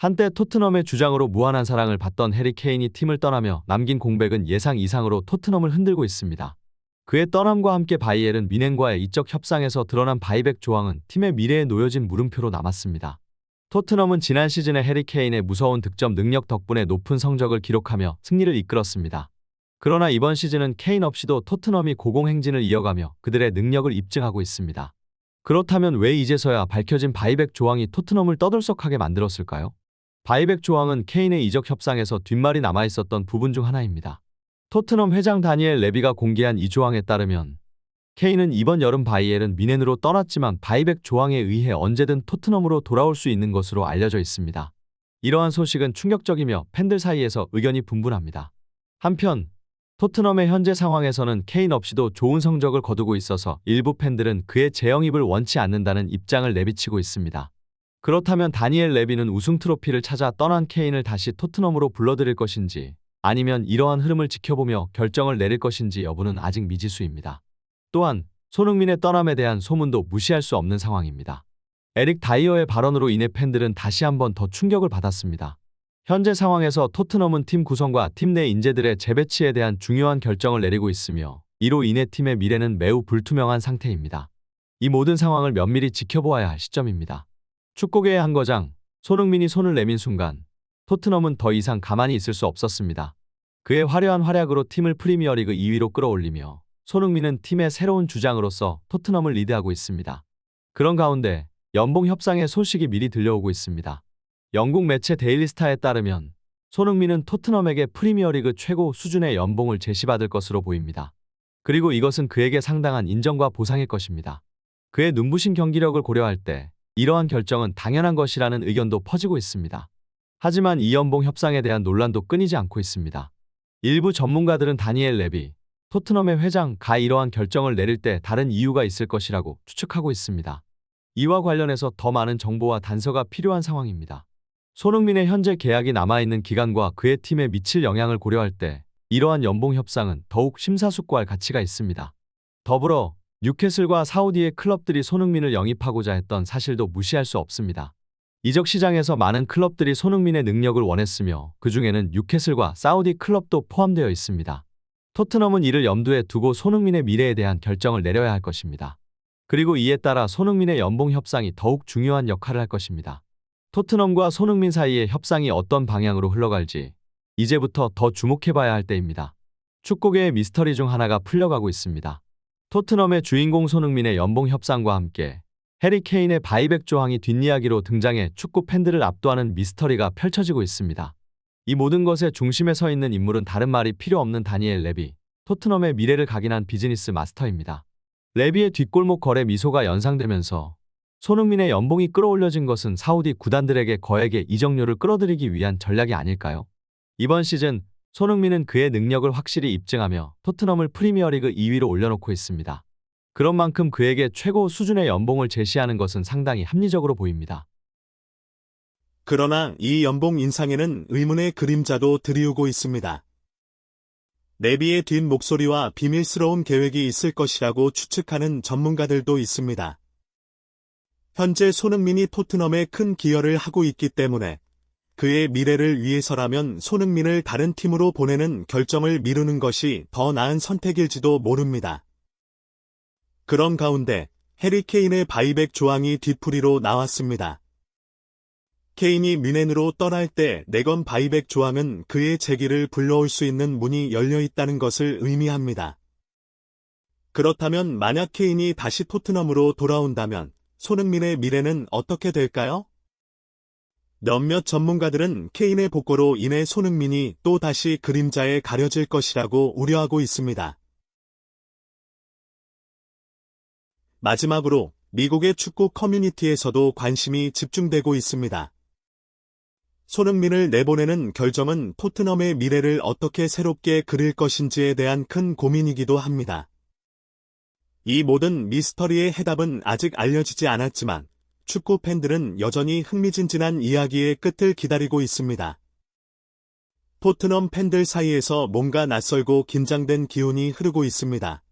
한때 토트넘의 주장으로 무한한 사랑을 받던 해리 케인이 팀을 떠나며 남긴 공백은 예상 이상으로 토트넘을 흔들고 있습니다. 그의 떠남과 함께 바이에른 뮌헨과의 이적 협상에서 드러난 바이백 조항은 팀의 미래에 놓여진 물음표로 남았습니다. 토트넘은 지난 시즌에 해리 케인의 무서운 득점 능력 덕분에 높은 성적을 기록하며 승리를 이끌었습니다. 그러나 이번 시즌은 케인 없이도 토트넘이 고공행진을 이어가며 그들의 능력을 입증하고 있습니다. 그렇다면 왜 이제서야 밝혀진 바이백 조항이 토트넘을 떠들썩하게 만들었을까요? 바이백 조항은 케인의 이적 협상에서 뒷말이 남아있었던 부분 중 하나입니다. 토트넘 회장 다니엘 레비가 공개한 이 조항에 따르면 케인은 이번 여름 바이에른 뮌헨으로 떠났지만 바이백 조항에 의해 언제든 토트넘으로 돌아올 수 있는 것으로 알려져 있습니다. 이러한 소식은 충격적이며 팬들 사이에서 의견이 분분합니다. 한편 토트넘의 현재 상황에서는 케인 없이도 좋은 성적을 거두고 있어서 일부 팬들은 그의 재영입을 원치 않는다는 입장을 내비치고 있습니다. 그렇다면 다니엘 레비는 우승 트로피를 찾아 떠난 케인을 다시 토트넘으로 불러들일 것인지 아니면 이러한 흐름을 지켜보며 결정을 내릴 것인지 여부는 아직 미지수입니다. 또한 손흥민의 떠남에 대한 소문도 무시할 수 없는 상황입니다. 에릭 다이어의 발언으로 인해 팬들은 다시 한번 더 충격을 받았습니다. 현재 상황에서 토트넘은 팀 구성과 팀 내 인재들의 재배치에 대한 중요한 결정을 내리고 있으며 이로 인해 팀의 미래는 매우 불투명한 상태입니다. 이 모든 상황을 면밀히 지켜보아야 할 시점입니다. 축구계의 한 거장, 손흥민이 손을 내민 순간 토트넘은 더 이상 가만히 있을 수 없었습니다. 그의 화려한 활약으로 팀을 프리미어리그 2위로 끌어올리며 손흥민은 팀의 새로운 주장으로서 토트넘을 리드하고 있습니다. 그런 가운데 연봉 협상의 소식이 미리 들려오고 있습니다. 영국 매체 데일리스타에 따르면 손흥민은 토트넘에게 프리미어리그 최고 수준의 연봉을 제시받을 것으로 보입니다. 그리고 이것은 그에게 상당한 인정과 보상일 것입니다. 그의 눈부신 경기력을 고려할 때 이러한 결정은 당연한 것이라는 의견도 퍼지고 있습니다. 하지만 이 연봉 협상에 대한 논란도 끊이지 않고 있습니다. 일부 전문가들은 다니엘 레비, 토트넘의 회장가 이러한 결정을 내릴 때 다른 이유가 있을 것이라고 추측하고 있습니다. 이와 관련해서 더 많은 정보와 단서가 필요한 상황입니다. 손흥민의 현재 계약이 남아있는 기간과 그의 팀에 미칠 영향을 고려할 때 이러한 연봉 협상은 더욱 심사숙고할 가치가 있습니다. 더불어 뉴캐슬과 사우디의 클럽들이 손흥민을 영입하고자 했던 사실도 무시할 수 없습니다. 이적 시장에서 많은 클럽들이 손흥민의 능력을 원했으며 그 중에는 뉴캐슬과 사우디 클럽도 포함되어 있습니다. 토트넘은 이를 염두에 두고 손흥민의 미래에 대한 결정을 내려야 할 것입니다. 그리고 이에 따라 손흥민의 연봉 협상이 더욱 중요한 역할을 할 것입니다. 토트넘과 손흥민 사이의 협상이 어떤 방향으로 흘러갈지 이제부터 더 주목해봐야 할 때입니다. 축구계의 미스터리 중 하나가 풀려가고 있습니다. 토트넘의 주인공 손흥민의 연봉 협상과 함께 해리 케인의 바이백 조항이 뒷이야기로 등장해 축구 팬들을 압도하는 미스터리가 펼쳐지고 있습니다. 이 모든 것의 중심에 서 있는 인물은 다른 말이 필요 없는 다니엘 레비, 토트넘의 미래를 각인한 비즈니스 마스터입니다. 레비의 뒷골목 거래 미소가 연상되면서 손흥민의 연봉이 끌어올려진 것은 사우디 구단들에게 거액의 이적료를 끌어들이기 위한 전략이 아닐까요? 이번 시즌 손흥민은 그의 능력을 확실히 입증하며 토트넘을 프리미어리그 2위로 올려놓고 있습니다. 그런 만큼 그에게 최고 수준의 연봉을 제시하는 것은 상당히 합리적으로 보입니다. 그러나 이 연봉 인상에는 의문의 그림자도 드리우고 있습니다. 레비의 뒷목소리와 비밀스러운 계획이 있을 것이라고 추측하는 전문가들도 있습니다. 현재 손흥민이 토트넘에 큰 기여를 하고 있기 때문에 그의 미래를 위해서라면 손흥민을 다른 팀으로 보내는 결정을 미루는 것이 더 나은 선택일지도 모릅니다. 그런 가운데 해리 케인의 바이백 조항이 뒤풀이로 나왔습니다. 케인이 뮌헨으로 떠날 때 내건 바이백 조항은 그의 재기를 불러올 수 있는 문이 열려 있다는 것을 의미합니다. 그렇다면 만약 케인이 다시 토트넘으로 돌아온다면 손흥민의 미래는 어떻게 될까요? 몇몇 전문가들은 케인의 복고로 인해 손흥민이 또 다시 그림자에 가려질 것이라고 우려하고 있습니다. 마지막으로 미국의 축구 커뮤니티에서도 관심이 집중되고 있습니다. 손흥민을 내보내는 결정은 토트넘의 미래를 어떻게 새롭게 그릴 것인지에 대한 큰 고민이기도 합니다. 이 모든 미스터리의 해답은 아직 알려지지 않았지만 축구 팬들은 여전히 흥미진진한 이야기의 끝을 기다리고 있습니다. 토트넘 팬들 사이에서 뭔가 낯설고 긴장된 기운이 흐르고 있습니다.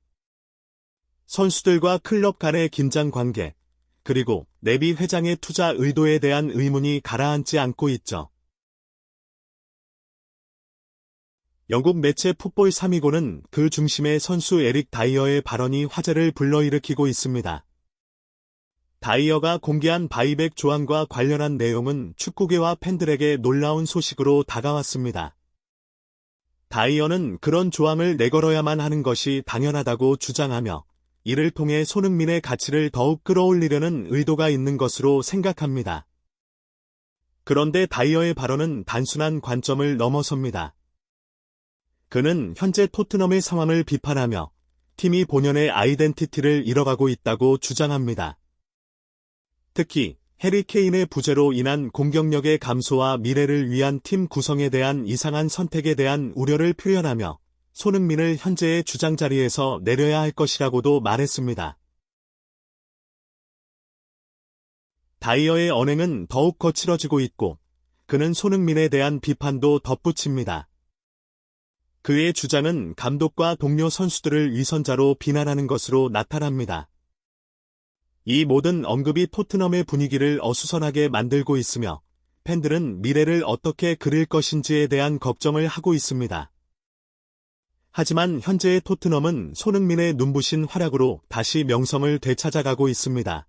선수들과 클럽 간의 긴장 관계, 그리고 네비 회장의 투자 의도에 대한 의문이 가라앉지 않고 있죠. 영국 매체 풋볼 325는 그 중심의 선수 에릭 다이어의 발언이 화제를 불러일으키고 있습니다. 다이어가 공개한 바이백 조항과 관련한 내용은 축구계와 팬들에게 놀라운 소식으로 다가왔습니다. 다이어는 그런 조항을 내걸어야만 하는 것이 당연하다고 주장하며 이를 통해 손흥민의 가치를 더욱 끌어올리려는 의도가 있는 것으로 생각합니다. 그런데 다이어의 발언은 단순한 관점을 넘어섭니다. 그는 현재 토트넘의 상황을 비판하며 팀이 본연의 아이덴티티를 잃어가고 있다고 주장합니다. 특히 해리 케인의 부재로 인한 공격력의 감소와 미래를 위한 팀 구성에 대한 이상한 선택에 대한 우려를 표현하며 손흥민을 현재의 주장 자리에서 내려야 할 것이라고도 말했습니다. 다이어의 언행은 더욱 거칠어지고 있고 그는 손흥민에 대한 비판도 덧붙입니다. 그의 주장은 감독과 동료 선수들을 위선자로 비난하는 것으로 나타납니다. 이 모든 언급이 토트넘의 분위기를 어수선하게 만들고 있으며 팬들은 미래를 어떻게 그릴 것인지에 대한 걱정을 하고 있습니다. 하지만 현재의 토트넘은 손흥민의 눈부신 활약으로 다시 명성을 되찾아가고 있습니다.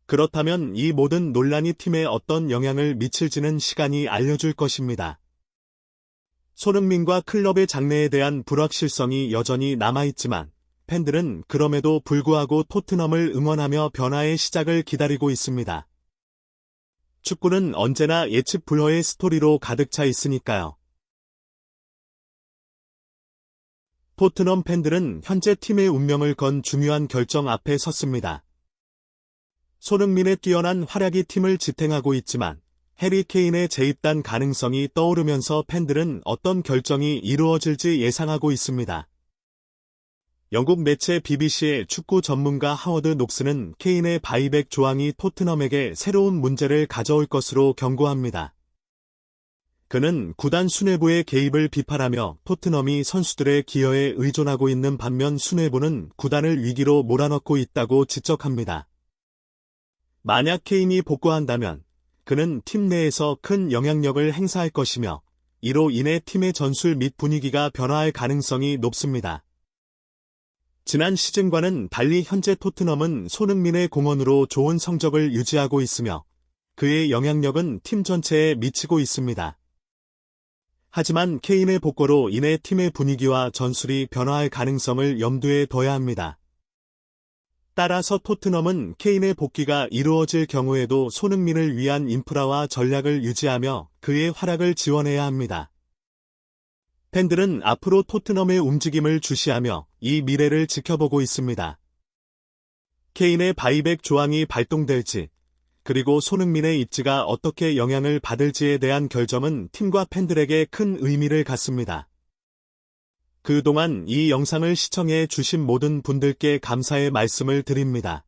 그렇다면 이 모든 논란이 팀에 어떤 영향을 미칠지는 시간이 알려줄 것입니다. 손흥민과 클럽의 장래에 대한 불확실성이 여전히 남아있지만 팬들은 그럼에도 불구하고 토트넘을 응원하며 변화의 시작을 기다리고 있습니다. 축구는 언제나 예측 불허의 스토리로 가득 차 있으니까요. 토트넘 팬들은 현재 팀의 운명을 건 중요한 결정 앞에 섰습니다. 손흥민의 뛰어난 활약이 팀을 지탱하고 있지만 해리 케인의 재입단 가능성이 떠오르면서 팬들은 어떤 결정이 이루어질지 예상하고 있습니다. 영국 매체 BBC의 축구 전문가 하워드 녹스는 케인의 바이백 조항이 토트넘에게 새로운 문제를 가져올 것으로 경고합니다. 그는 구단 수뇌부의 개입을 비판하며 토트넘이 선수들의 기여에 의존하고 있는 반면 수뇌부는 구단을 위기로 몰아넣고 있다고 지적합니다. 만약 케인이 복구한다면 그는 팀 내에서 큰 영향력을 행사할 것이며 이로 인해 팀의 전술 및 분위기가 변화할 가능성이 높습니다. 지난 시즌과는 달리 현재 토트넘은 손흥민의 공헌으로 좋은 성적을 유지하고 있으며 그의 영향력은 팀 전체에 미치고 있습니다. 하지만 케인의 복구로 인해 팀의 분위기와 전술이 변화할 가능성을 염두에 둬야 합니다. 따라서 토트넘은 케인의 복귀가 이루어질 경우에도 손흥민을 위한 인프라와 전략을 유지하며 그의 활약을 지원해야 합니다. 팬들은 앞으로 토트넘의 움직임을 주시하며 이 미래를 지켜보고 있습니다. 케인의 바이백 조항이 발동될지, 그리고 손흥민의 입지가 어떻게 영향을 받을지에 대한 결정은 팀과 팬들에게 큰 의미를 갖습니다. 그동안 이 영상을 시청해 주신 모든 분들께 감사의 말씀을 드립니다.